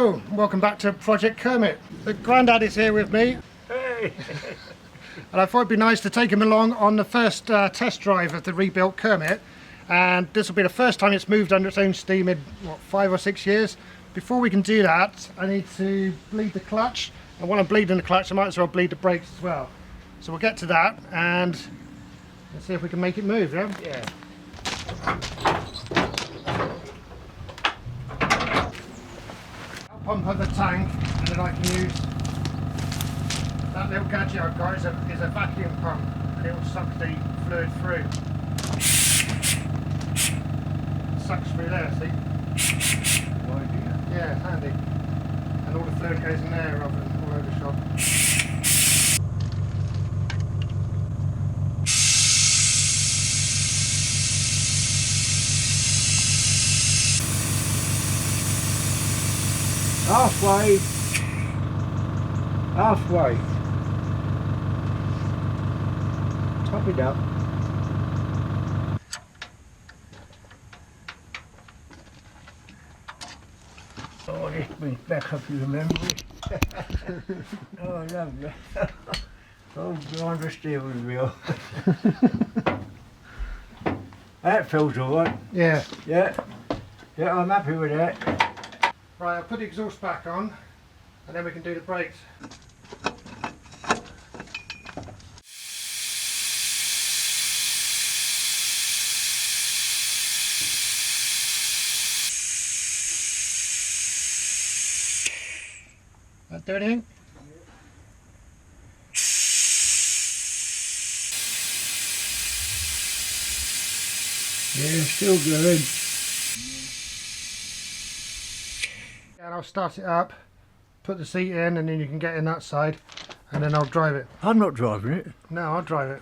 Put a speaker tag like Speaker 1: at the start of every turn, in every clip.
Speaker 1: Hello, welcome back to Project Kermit. The Grandad is here with me.
Speaker 2: Hey!
Speaker 1: And I thought it'd be nice to take him along on the first test drive of the rebuilt Kermit. And this will be the first time it's moved under its own steam in, what, 5 or 6 years. Before we can do that, I need to bleed the clutch. And while I'm bleeding the clutch, I might as well bleed the brakes as well. So we'll get to that and let's see if we can make it move, yeah?
Speaker 2: Yeah.
Speaker 1: I'll pump up the tank and then I can use that little gadget I've got is a vacuum pump and it will suck the fluid through. It sucks through there, see?
Speaker 2: Good idea.
Speaker 1: Yeah, it's handy. And all the fluid goes in there rather than all over the shop.
Speaker 2: Halfway. Halfway. Top it up. Oh, this brings back a few memories. Oh, lovely. Oh, behind the steering wheel. That feels alright.
Speaker 1: Yeah.
Speaker 2: Yeah. Yeah, I'm happy with that.
Speaker 1: Right, I'll put the exhaust back on and then we can do the brakes. That do anything?
Speaker 2: Yeah, still going.
Speaker 1: And I'll start it up, put the seat in and then you can get in that side and then I'll drive it.
Speaker 2: I'm not driving it.
Speaker 1: No, I'll drive it.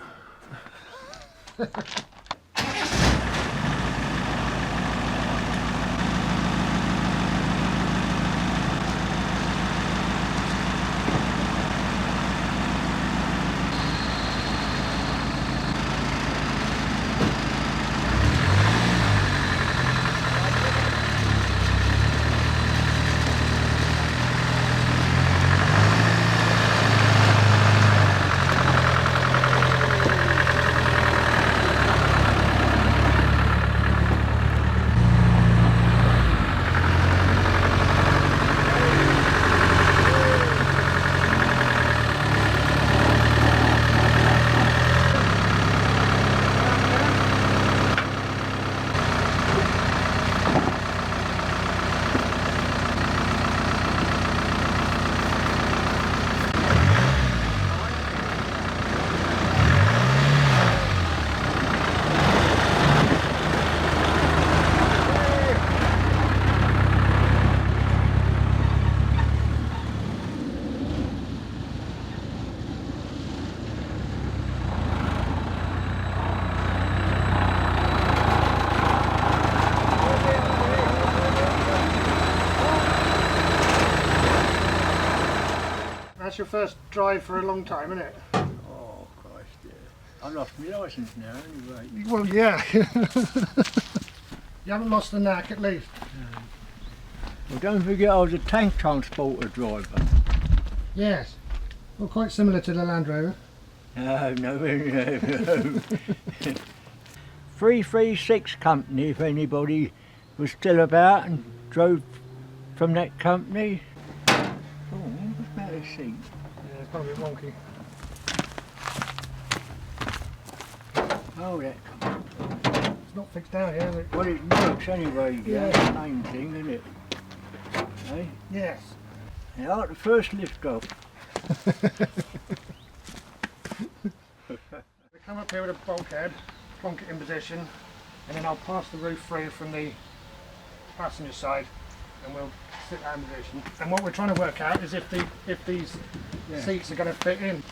Speaker 1: That's your first drive for a long time, isn't it?
Speaker 2: Oh, Christ, yeah. I lost my licence now, anyway.
Speaker 1: Well, yeah. You haven't lost the knack, at least.
Speaker 2: Well, don't forget I was a tank transporter driver.
Speaker 1: Yes. Well, quite similar to the Land Rover.
Speaker 2: No. 336 company, if anybody was still about and drove from that company. Oh, what's about this seat?
Speaker 1: Yeah, it's probably wonky.
Speaker 2: Oh, that.
Speaker 1: It's not fixed down yet, is it?
Speaker 2: Well, it works anyway,
Speaker 1: Yeah.
Speaker 2: that's the main thing, isn't it? Hey?
Speaker 1: Yes.
Speaker 2: Now, like the first lift off.
Speaker 1: We come up here with a bulkhead, plonk it in position, and then I'll pass the roof through from the passenger side, and we'll sit down in position. And what we're trying to work out is if these seats are going to fit in.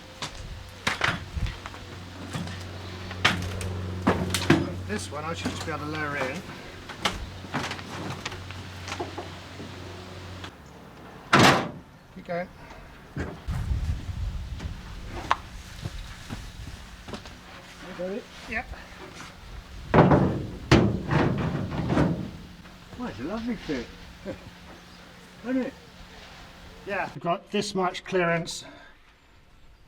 Speaker 1: This one I should just be able to lower in. Keep going.
Speaker 2: Got it?
Speaker 1: Yep.
Speaker 2: Well, it's a lovely fit. Isn't it?
Speaker 1: Yeah, we've got this much clearance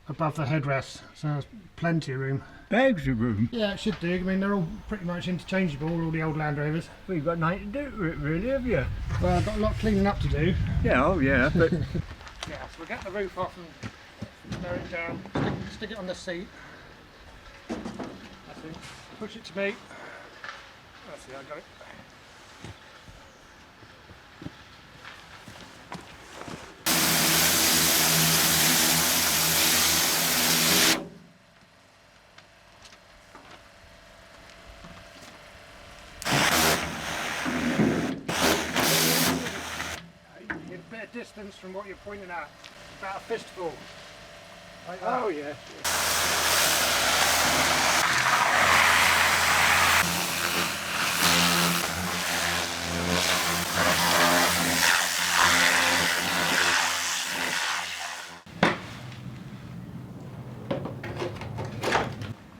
Speaker 1: above the headrest, so there's plenty of room.
Speaker 2: Bags of room.
Speaker 1: Yeah, it should do. I mean, they're all pretty much interchangeable, all the old Land Rovers.
Speaker 2: Well, you've got nothing to do with it, really, have you?
Speaker 1: Well, I've got a lot of cleaning up to do.
Speaker 2: Yeah, oh yeah, but...
Speaker 1: Yeah, so we'll get the roof off and lower it down. Stick it on the seat. That's it. Push it to me. That's it, I got it. Distance from what you're pointing at, about a fistful. Like that.
Speaker 2: Oh yeah.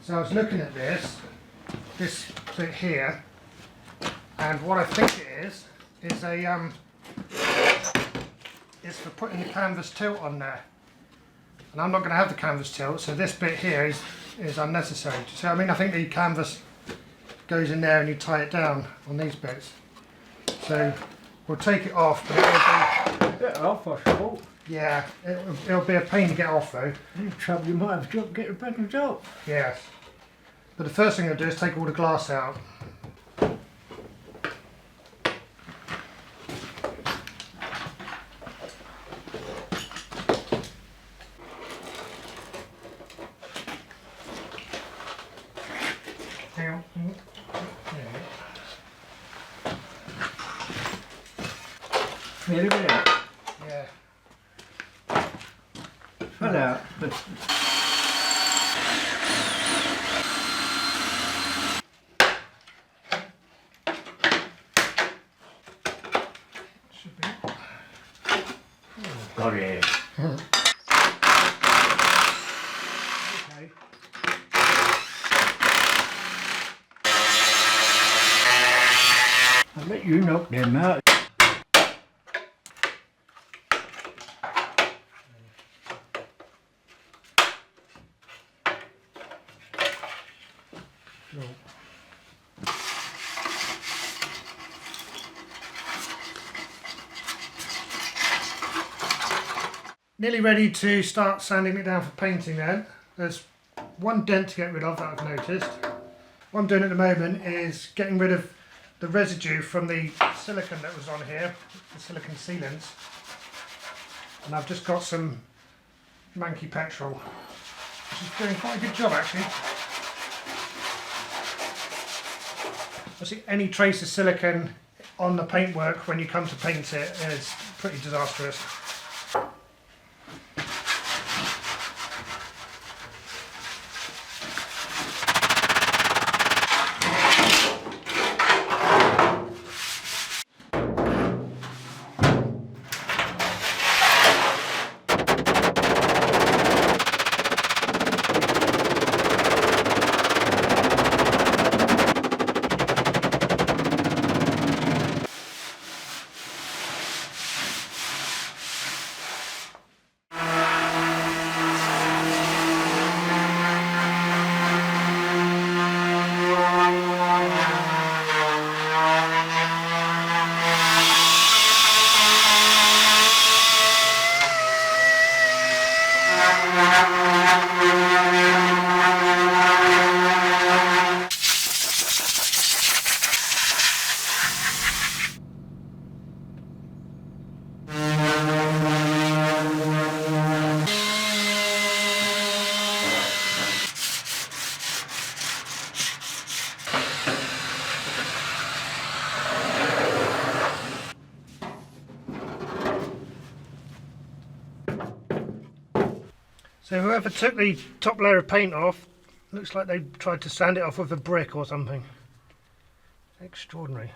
Speaker 1: So I was looking at this bit here, and what I think it is a is for putting the canvas tilt on there, and I'm not going to have the canvas tilt, so this bit here is unnecessary. So I mean, I think the canvas goes in there and you tie it down on these bits. So we'll take it off, but
Speaker 2: Get off, I suppose.
Speaker 1: yeah, it'll be a pain to get off though.
Speaker 2: The trouble, you might have to get it back on top.
Speaker 1: Yes, but the first thing I'll do is take all the glass out.
Speaker 2: Yeah, look at that.
Speaker 1: Yeah.
Speaker 2: Fell out.
Speaker 1: Should be.
Speaker 2: Got it.
Speaker 1: Okay.
Speaker 2: I bet you knocked them out.
Speaker 1: Nearly ready to start sanding it down for painting then. There's one dent to get rid of that I've noticed. What I'm doing at the moment is getting rid of the residue from the silicone that was on here, the silicone sealants. And I've just got some manky petrol, which is doing quite a good job actually. Obviously any trace of silicone on the paintwork when you come to paint it is pretty disastrous. So whoever took the top layer of paint off, looks like they tried to sand it off with a brick or something. Extraordinary.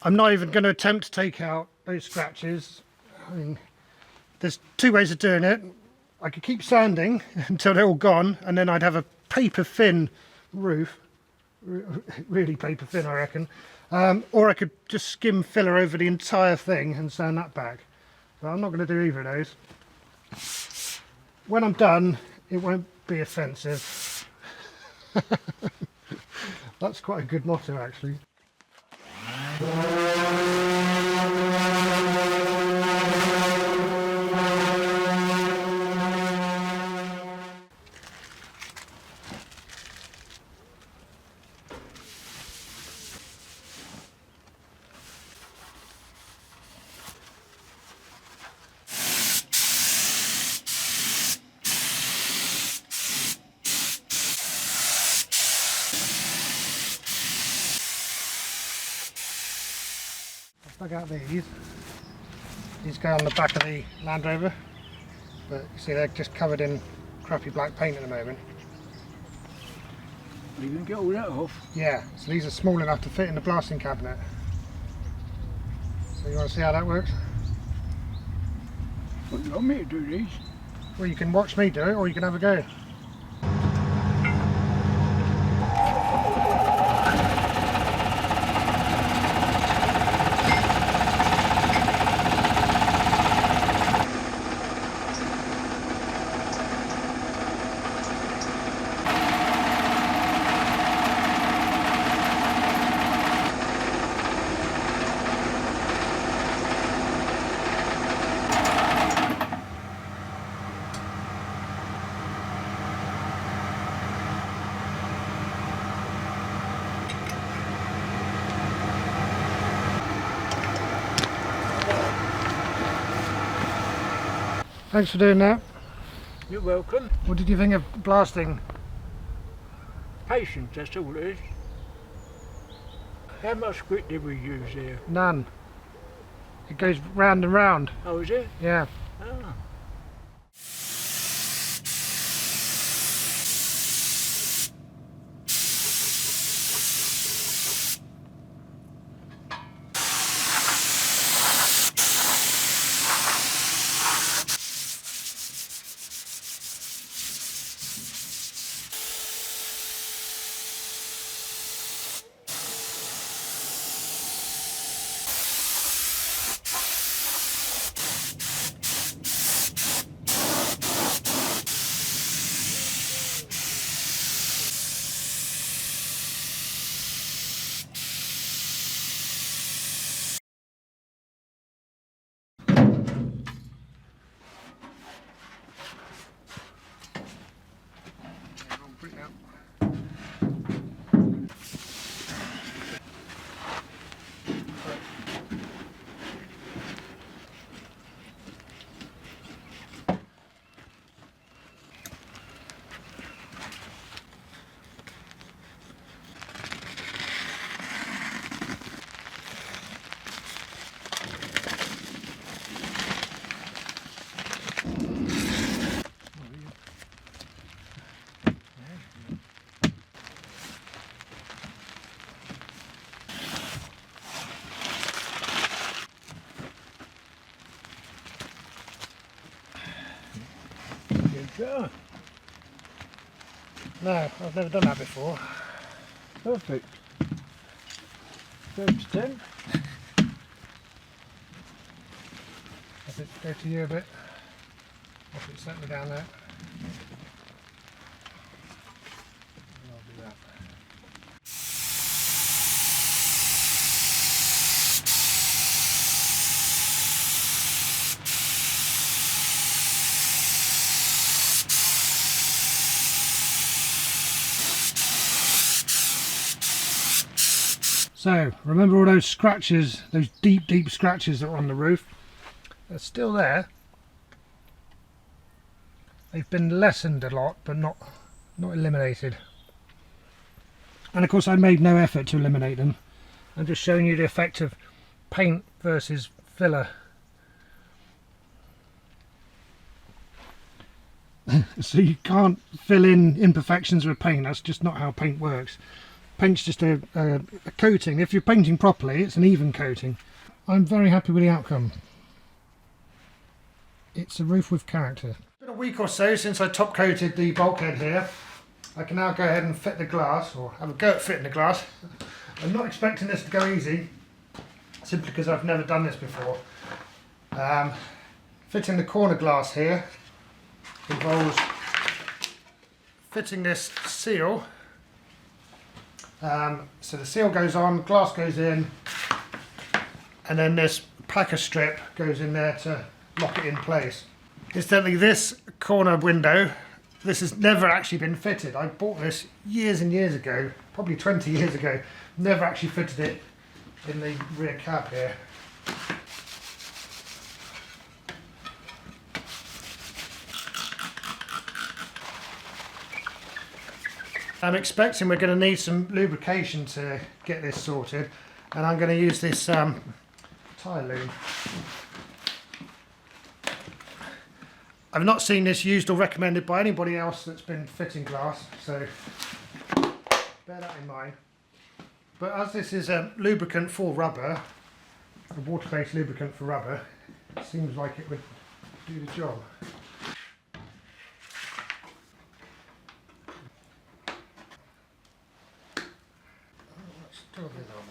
Speaker 1: I'm not even going to attempt to take out those scratches. I mean, there's two ways of doing it. I could keep sanding until they're all gone, and then I'd have a paper thin roof. Really paper thin, I reckon. Or I could just skim filler over the entire thing and sand that back. but I'm not going to do either of those. When I'm done, it won't be offensive. That's quite a good motto, actually. Dug out these go on the back of the Land Rover, but you see they're just covered in crappy black paint at the moment.
Speaker 2: You can get all that off.
Speaker 1: Yeah, so these are small enough to fit in the blasting cabinet. So you want to see how that works?
Speaker 2: Well, you want me to do these?
Speaker 1: Well, you can watch me do it, or you can have a go. Thanks for doing that.
Speaker 2: You're welcome.
Speaker 1: What did you think of blasting?
Speaker 2: Patience, that's all it is. How much grit did we use here?
Speaker 1: None. It goes round and round.
Speaker 2: Oh, is it?
Speaker 1: Yeah.
Speaker 2: Ah. Good.
Speaker 1: No, I've never done that before.
Speaker 2: Perfect. First step.
Speaker 1: If it go to you a bit, if it's certainly down there. And I'll do that. So, remember all those scratches, those deep scratches that were on the roof? They're still there. They've been lessened a lot, but not eliminated. And of course I made no effort to eliminate them. I'm just showing you the effect of paint versus filler. So you can't fill in imperfections with paint, that's just not how paint works. Paint's just a coating. If you're painting properly, it's an even coating. I'm very happy with the outcome. It's a roof with character. It's been a week or so since I top coated the bulkhead here. I can now go ahead and fit the glass, or have a go at fitting the glass. I'm not expecting this to go easy, simply because I've never done this before. Fitting the corner glass here involves fitting this seal. So the seal goes on, glass goes in, and then this packer strip goes in there to lock it in place. Incidentally, this corner window, this has never actually been fitted. I bought this years and years ago, probably 20 years ago. Never actually fitted it in the rear cab here. I'm expecting we're going to need some lubrication to get this sorted, and I'm going to use this tyre lube. I've not seen this used or recommended by anybody else that's been fitting glass, so bear that in mind. But as this is a lubricant for rubber, a water-based lubricant for rubber, it seems like it would do the job. Still a bit on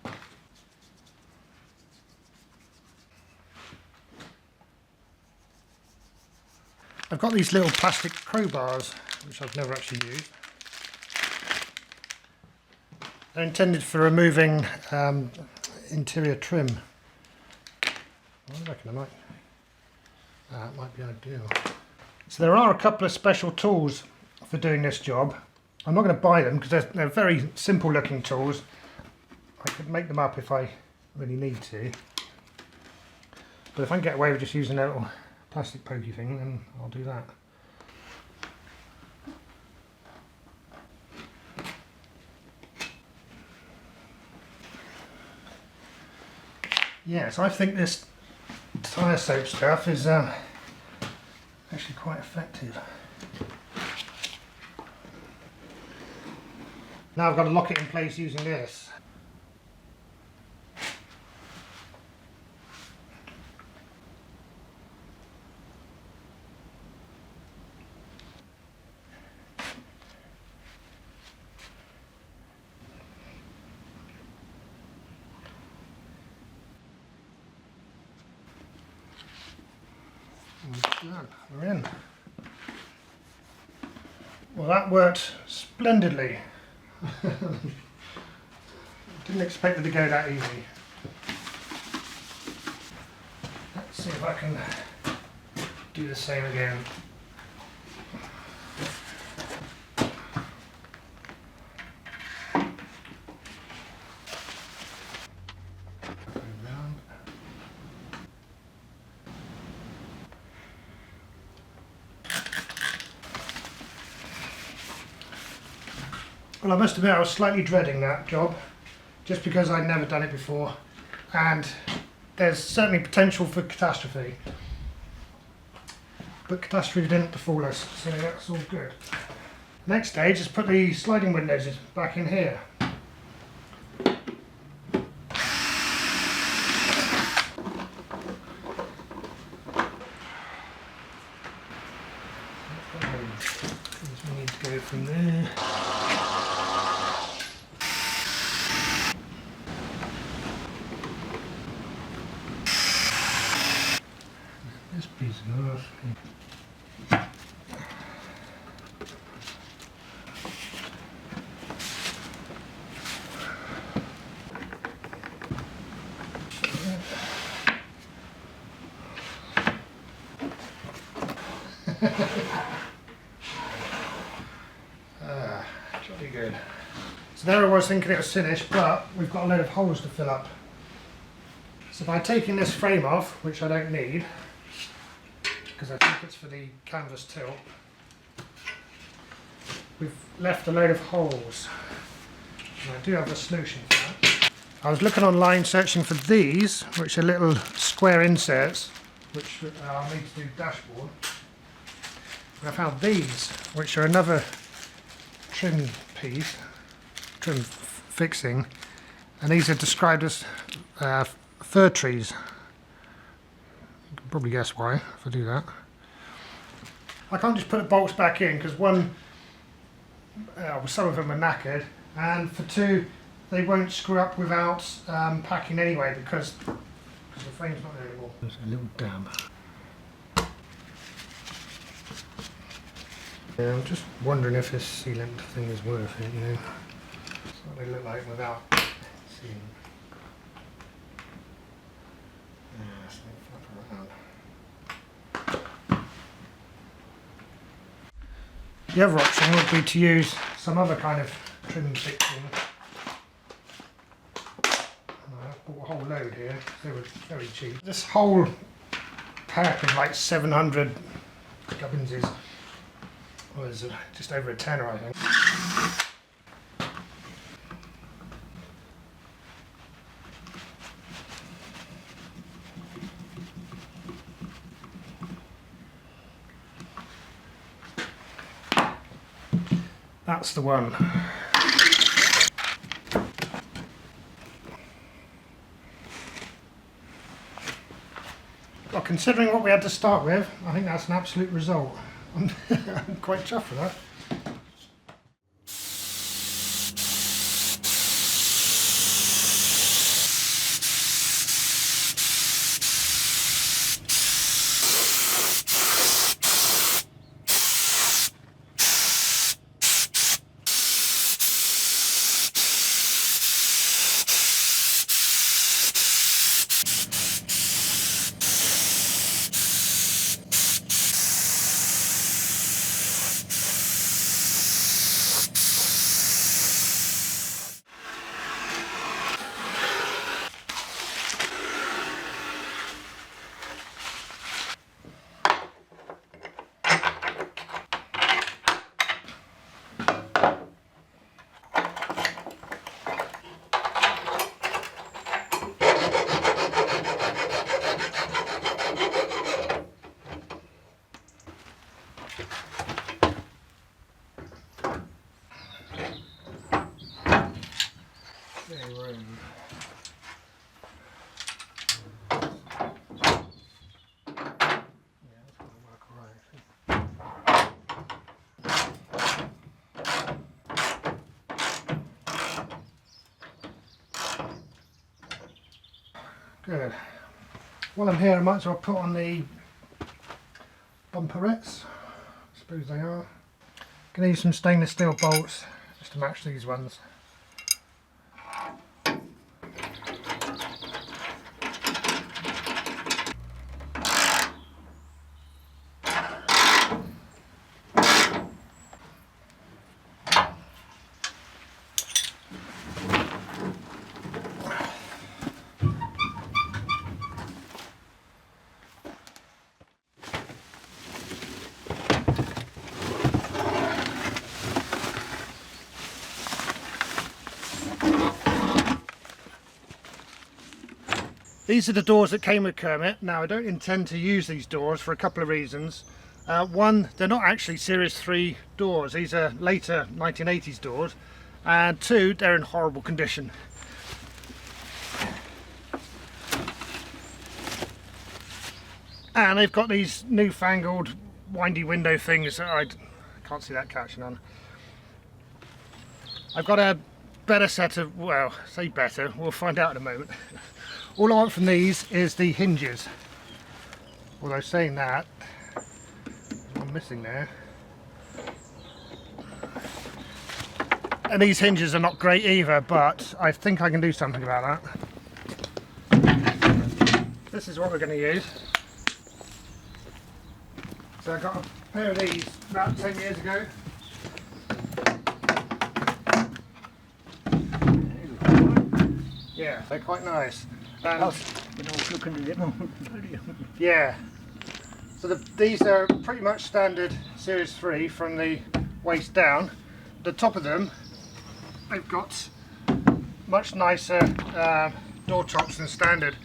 Speaker 1: that. I've got these little plastic crowbars, which I've never actually used. They're intended for removing interior trim. I reckon that might be ideal. So there are a couple of special tools for doing this job. I'm not going to buy them because they're very simple looking tools. I could make them up if I really need to. But if I can get away with just using a little plastic pokey thing, then I'll do that. Yes, I think this tyre soap stuff is actually quite effective. Now I've got to lock it in place using this. We're in. Well, that worked splendidly. Didn't expect it to go that easy. Let's see if I can do the same again. Well, I must admit I was slightly dreading that job, just because I'd never done it before, and there's certainly potential for catastrophe. But catastrophe didn't befall us, so that's all good. Next stage is put the sliding windows back in here. We need to go from there. This piece of earth. Jolly good. So there I was thinking it was finished, but we've got a load of holes to fill up. So by taking this frame off, which I don't need, because I think it's for the canvas tilt, we've left a load of holes. And I do have a solution for that. I was looking online searching for these, which are little square inserts, which I'll need to do dashboard. And I found these, which are another trim piece, trim fixing, and these are described as fir trees. You can probably guess why if I do that. I can't just put the bolts back in because one, some of them are knackered, and for two, they won't screw up without packing anyway because the frame's not there anymore. There's a little dab. Yeah, I'm just wondering if this sealant thing is worth it, you know. That's what they look like without sealant. Yeah, so flap around. The other option would be to use some other kind of trim fixing. I bought a whole load here, they were very cheap. This whole pack of like 700 gubbins was just over a tenner, I think. That's the one. Well, considering what we had to start with, I think that's an absolute result. I'm quite chuffed with that. Good. While I'm here, I might as well put on the bumperettes. I suppose they are. Going to use some stainless steel bolts just to match these ones. These are the doors that came with Kermit. Now, I don't intend to use these doors for a couple of reasons. One, they're not actually Series 3 doors. These are later 1980s doors. And two, they're in horrible condition. And they've got these newfangled windy window things that I can't see that catching on. I've got a better set of, well, say better, we'll find out in a moment. All I want from these is the hinges. Although saying that, I'm missing there. And these hinges are not great either, but I think I can do something about that. This is what we're going to use. So I got a pair of these about 10 years ago. Yeah, they're quite nice. Yeah. So these are pretty much standard Series 3 from the waist down. The top of them, they've got much nicer door tops than standard.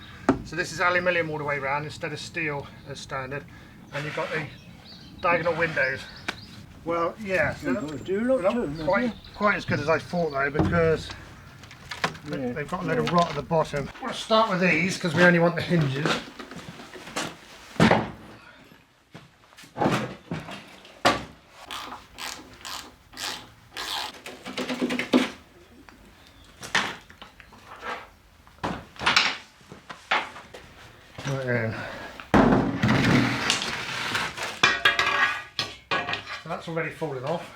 Speaker 1: So this is aluminium all the way around instead of steel as standard. And you've got the diagonal windows. Well, yeah, so they're not quite as good as I thought though, because they've got a load of rot at the bottom. We'll start with these because we only want the hinges. right in. So that's already fallen off.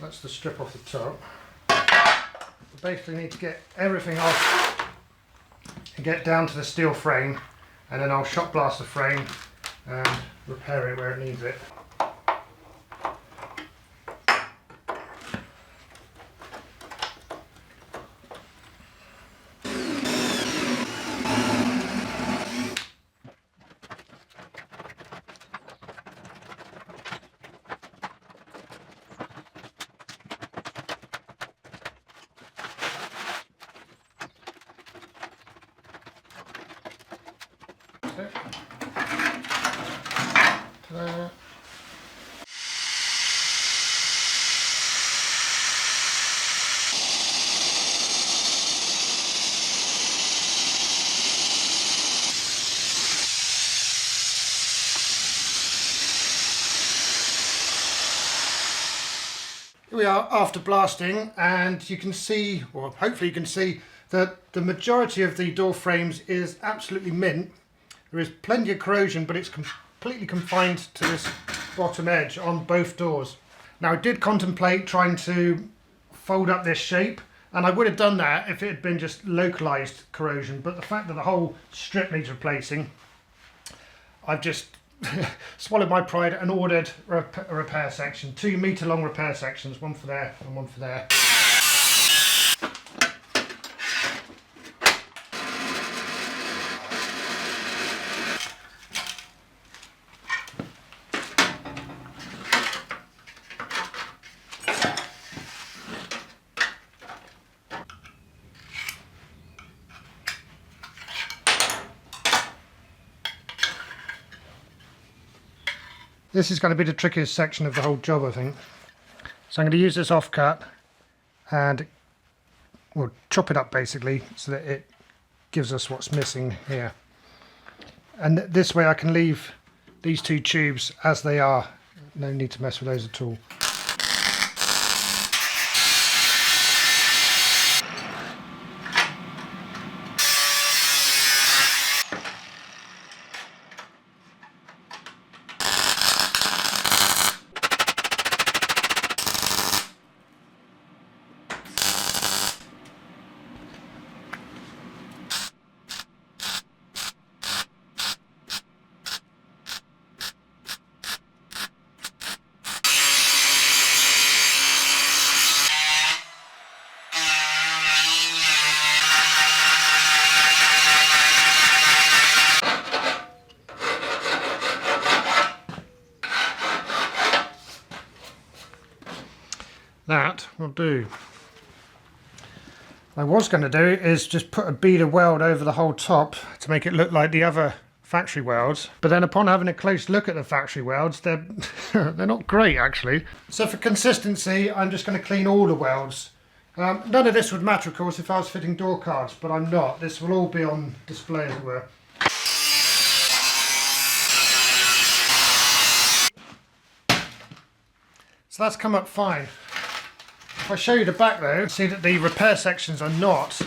Speaker 1: That's the strip off the top. We basically need to get everything off and get down to the steel frame, and then I'll shot blast the frame and repair it where it needs it. Ta-da. Here we are after blasting, and you can see, or hopefully you can see, that the majority of the door frames is absolutely mint. There is plenty of corrosion, but it's completely confined to this bottom edge on both doors. Now, I did contemplate trying to fold up this shape, and I would have done that if it had been just localized corrosion, but the fact that the whole strip needs replacing, I've just swallowed my pride and ordered a repair section, 2 metre long repair sections, one for there and one for there. This is going to be the trickiest section of the whole job, I think. So I'm going to use this offcut and we'll chop it up basically so that it gives us what's missing here. And this way I can leave these 2 tubes as they are. No need to mess with those at all. That will do. What I was going to do is just put a beader weld over the whole top to make it look like the other factory welds, but then upon having a close look at the factory welds, they're they're not great actually. So for consistency, I'm just going to clean all the welds. None of this would matter, of course, if I was fitting door cards, but I'm not. This will all be on display, as it were. So that's come up fine. If I show you the back though, see that the repair sections are not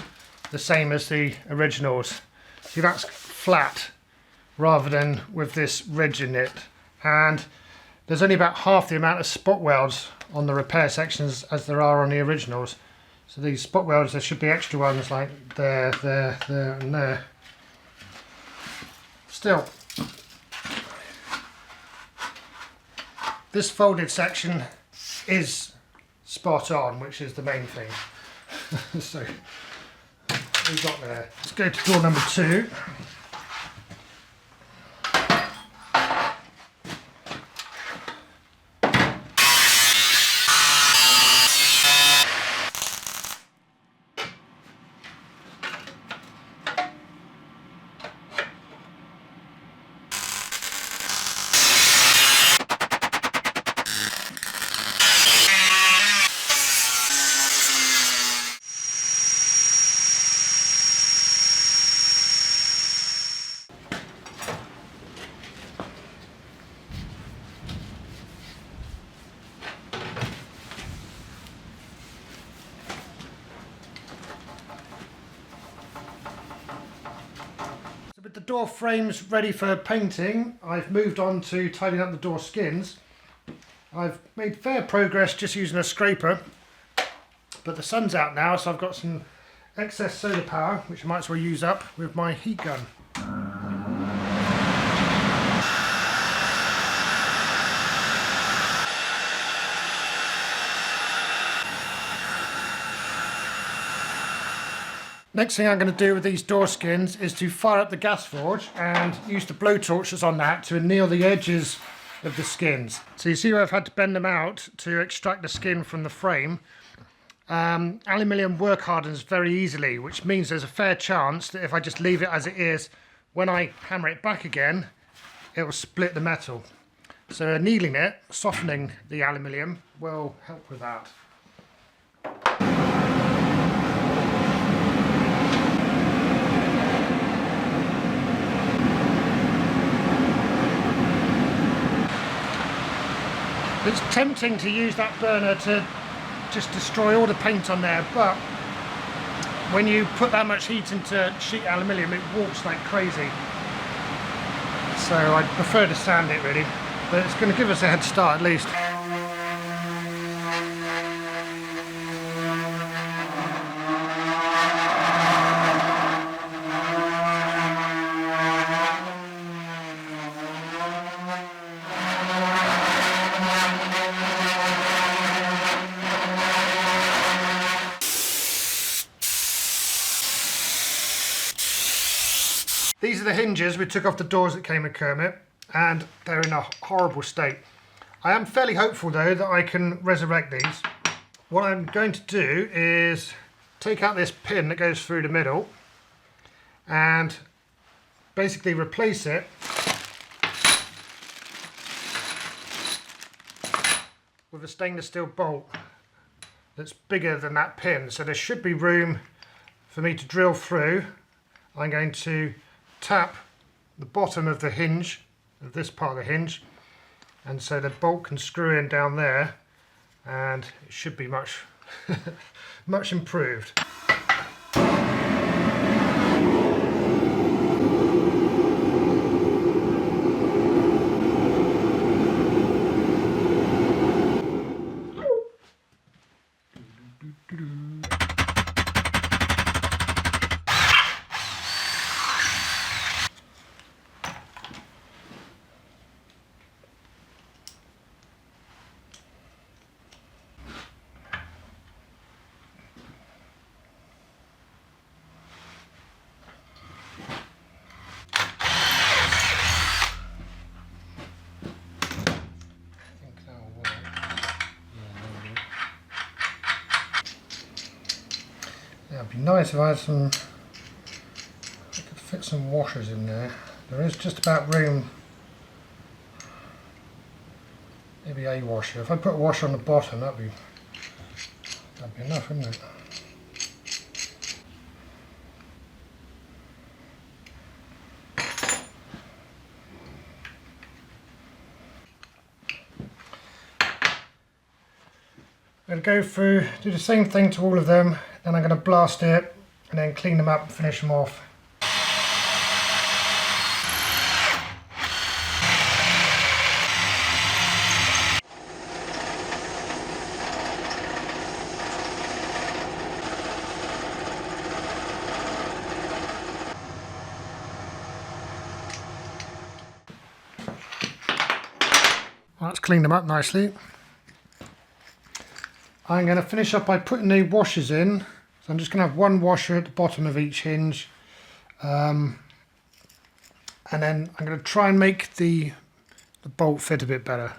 Speaker 1: the same as the originals. See, that's flat rather than with this ridge in it. And there's only about half the amount of spot welds on the repair sections as there are on the originals. So these spot welds, there should be extra ones like there, there, there and there. Still, this folded section is spot on, which is the main thing. So, what we've got there. Let's go to door number 2. door frame's ready for painting, I've moved on to tidying up the door skins. I've made fair progress just using a scraper, but the sun's out now, so I've got some excess solar power, which I might as well use up with my heat gun. Next thing I'm going to do with these door skins is to fire up the gas forge and use the blowtorch that's on that to anneal the edges of the skins. So you see where I've had to bend them out to extract the skin from the frame. Aluminium work hardens very easily, which means there's a fair chance that if I just leave it as it is, when I hammer it back again, it will split the metal. So annealing it, softening the aluminium, will help with that. It's tempting to use that burner to just destroy all the paint on there, but when you put that much heat into sheet aluminium, it warps like crazy. So I'd prefer to sand it really, but it's going to give us a head start at least. These are the hinges we took off the doors that came with Kermit, and they're in a horrible state. I am fairly hopeful though that I can resurrect these. What I'm going to do is take out this pin that goes through the middle and basically replace it with a stainless steel bolt that's bigger than that pin. So there should be room for me to drill through. I'm going to tap the bottom of the hinge, of this part of the hinge, and so the bolt can screw in down there, and it should be much much improved. Yeah, it'd be nice if I had some, I could fit some washers in there. There is just about room, maybe a washer. If I put a washer on the bottom, that'd be enough, wouldn't it? I'm going to go through, do the same thing to all of them, then I'm going to blast it and then clean them up and finish them off. Well, that's cleaned them up nicely. I'm going to finish up by putting the washers in. So I'm just going to have one washer at the bottom of each hinge. And then I'm going to try and make the bolt fit a bit better.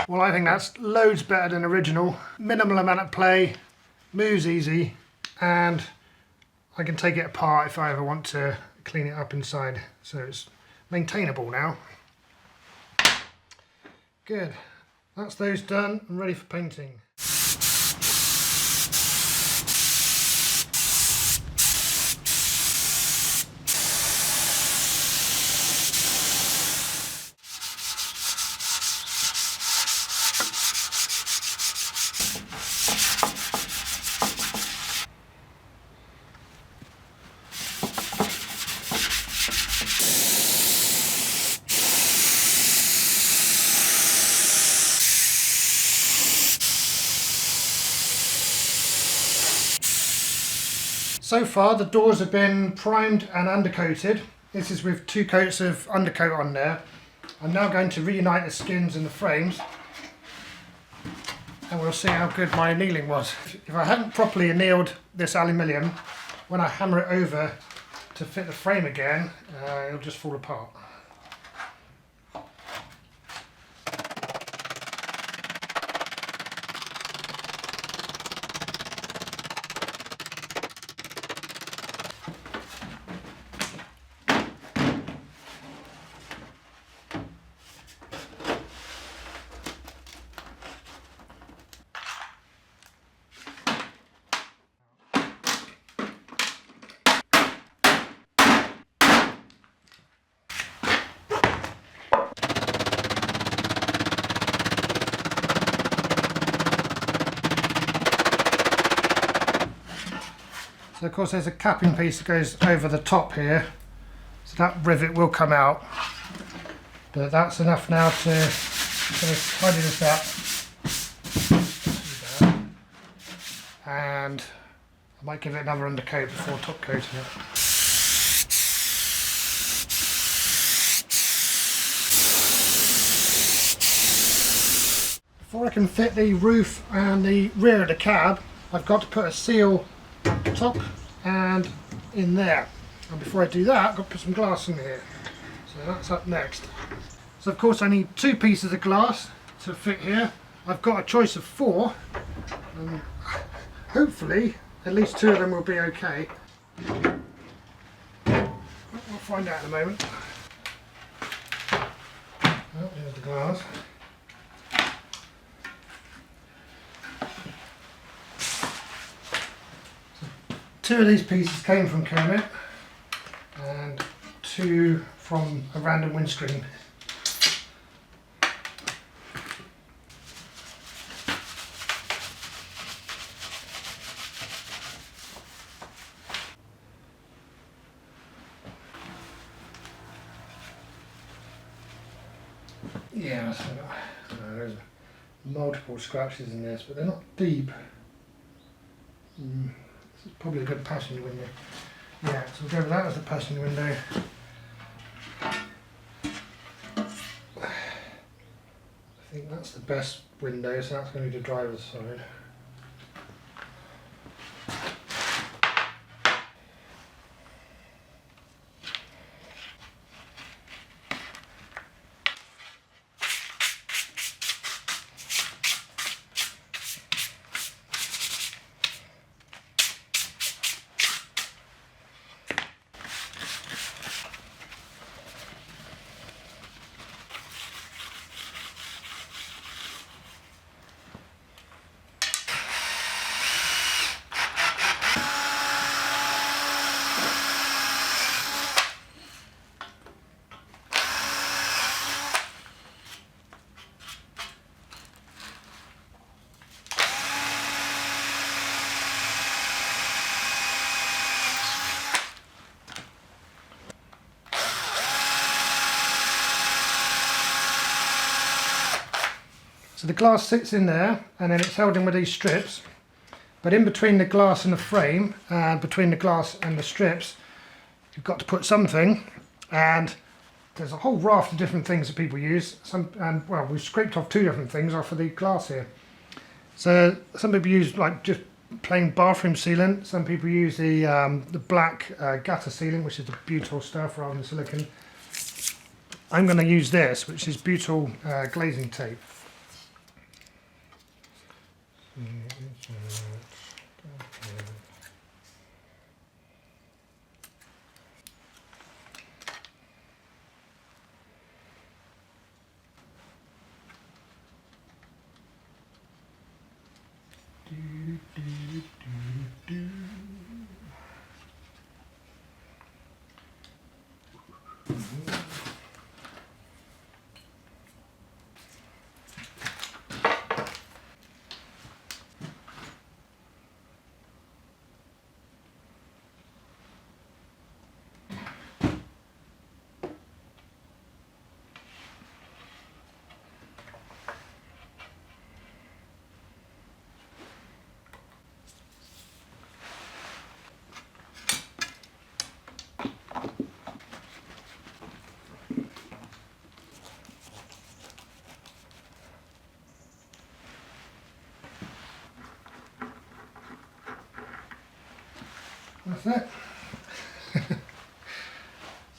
Speaker 1: Well, I think that's loads better than original. Minimal amount of play, moves easy, and I can take it apart if I ever want to clean it up inside. So it's maintainable now. Good. That's those done and ready for painting. So far the doors have been primed and undercoated. This is with 2 coats of undercoat on there. I'm now going to reunite the skins and the frames and we'll see how good my annealing was. If I hadn't properly annealed this aluminium, when I hammer it over to fit the frame again, it'll just fall apart. So of course there's a capping piece that goes over the top here, so that rivet will come out, but that's enough now to tidy this up, and I might give it another undercoat before top coating it. Before I can fit the roof and the rear of the cab, I've got to put a seal at the top and in there, and before I do that I've got to put some glass in here, so that's up next. So of course I need 2 pieces of glass to fit here. I've got a choice of 4 and hopefully at least 2 of them will be okay. We'll find out in a moment. Oh, there's the glass. 2 of these pieces came from Kermit and 2 from a random windscreen. Yeah, so there's multiple scratches in this, but they're not deep. This is probably a good passenger window. Yeah, so we'll go with that as the passenger window. I think that's the best window, so that's going to be the driver's side. So the glass sits in there and then it's held in with these strips, but in between the glass and the frame and between the glass and the strips you've got to put something, and there's a whole raft of different things that people use. Well, we've scraped off 2 different things off of the glass here. So some people use like just plain bathroom sealant, some people use the black gutter sealant, which is the butyl stuff rather than silicone. I'm going to use this, which is butyl glazing tape. That's it.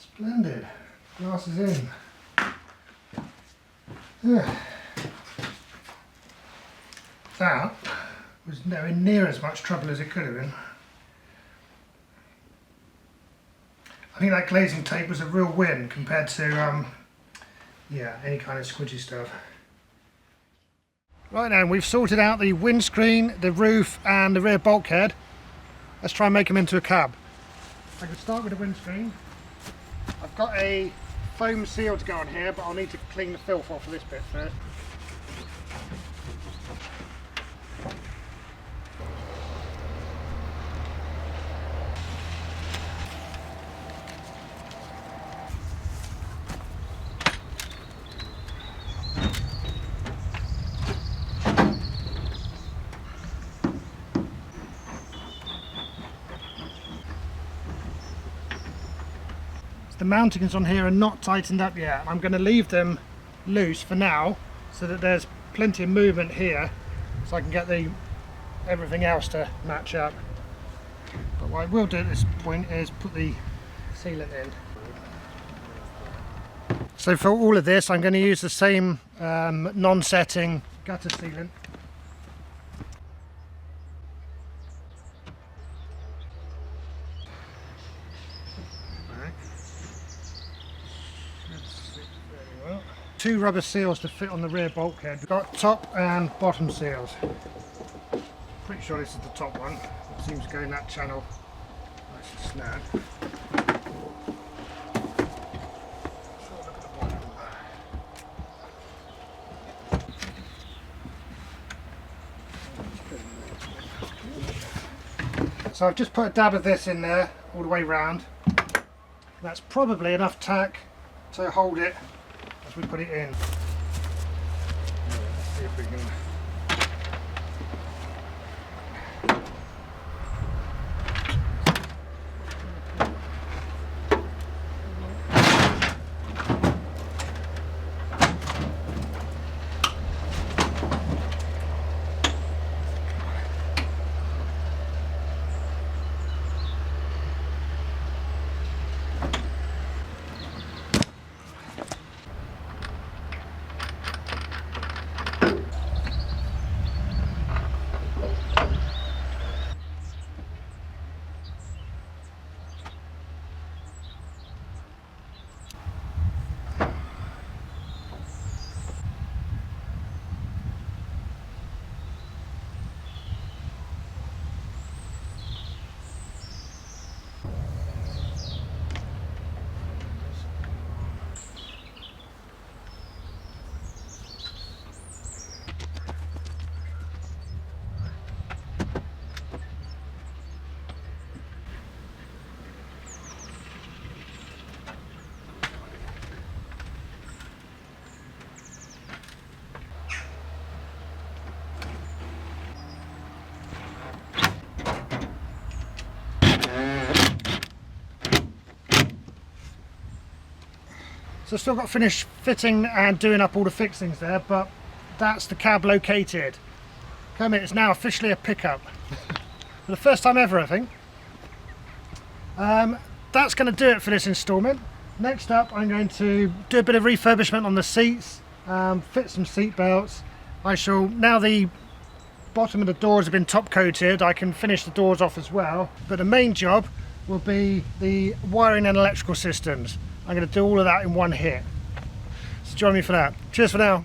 Speaker 1: Splendid. Glass is in. That was nowhere near as much trouble as it could have been. I think that glazing tape was a real win compared to yeah, any kind of squidgy stuff. Right now, we've sorted out the windscreen, the roof and the rear bulkhead. Let's try and make them into a cab. I can start with the windscreen. I've got a foam seal to go on here, but I'll need to clean the filth off of this bit first. The mountings on here are not tightened up yet. I'm going to leave them loose for now so that there's plenty of movement here so I can get everything else to match up. But what I will do at this point is put the sealant in. So for all of this I'm going to use the same non-setting gutter sealant. Two rubber seals to fit on the rear bulkhead. We've got top and bottom seals. Pretty sure this is the top one. It seems to go in that channel nice and snug. So I've just put a dab of this in there all the way round. That's probably enough tack to hold it as we put it in. Let's see if we can. So I've still got to finish fitting and doing up all the fixings there, but that's the cab located. Kermit is now officially a pickup. For the first time ever, I think. That's going to do it for this instalment. Next up, I'm going to do a bit of refurbishment on the seats, fit some seat belts. I shall, now the bottom of the doors have been top coated, I can finish the doors off as well. But the main job will be the wiring and electrical systems. I'm going to do all of that in one hit. So join me for that. Cheers for now.